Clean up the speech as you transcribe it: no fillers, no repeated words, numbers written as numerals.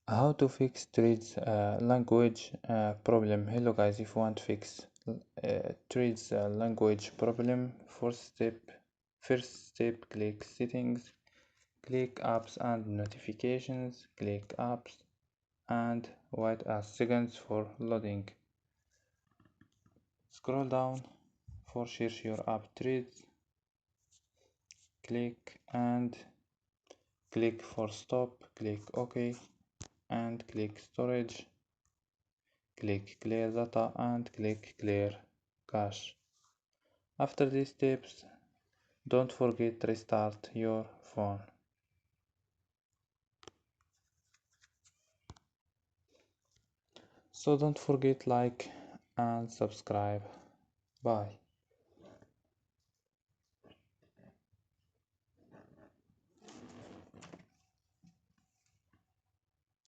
How to fix Threads language problem. Hello guys, if you want to fix Threads language problem, first step, click settings, click apps and notifications, click apps and wait a second for loading. Scroll down for search your app Threads, click and click for stop, click OK and click storage, click clear data and click clear cache. After these steps, don't forget to restart your phone. So don't forget like and subscribe. Bye.